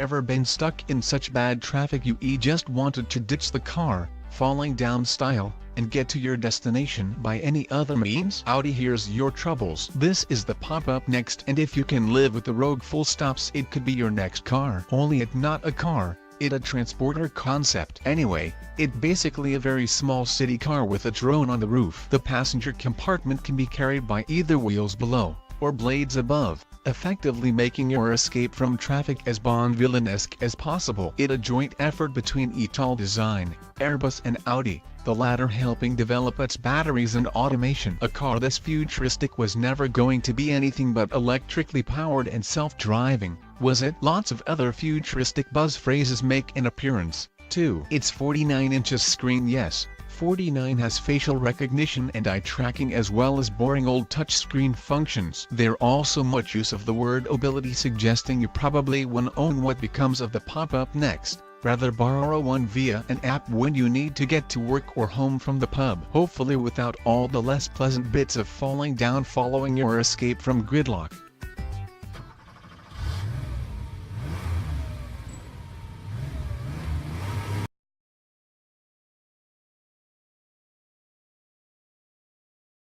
Ever been stuck in such bad traffic you just wanted to ditch the car, falling down style, and get to your destination by any other means? Audi hears your troubles. This is the Pop.Up.Next, and if you can live with the Rogue full stops, it could be your next car. Only it not a car, it a transporter concept. Anyway, it basically a very small city car with a drone on the roof. The passenger compartment can be carried by either wheels below, or blades above, effectively making your escape from traffic as Bond villain-esque as possible. It a joint effort between Ital Design, Airbus and Audi, the latter helping develop its batteries and automation. A car this futuristic was never going to be anything but electrically powered and self-driving, was it? Lots of other futuristic buzz phrases make an appearance, too. Its 49 inches screen, yes, 49 has facial recognition and eye tracking as well as boring old touchscreen functions. There also much use of the word ability, suggesting you probably won't own what becomes of the Pop.Up.Next, rather borrow one via an app when you need to get to work or home from the pub. Hopefully without all the less pleasant bits of falling down following your escape from gridlock.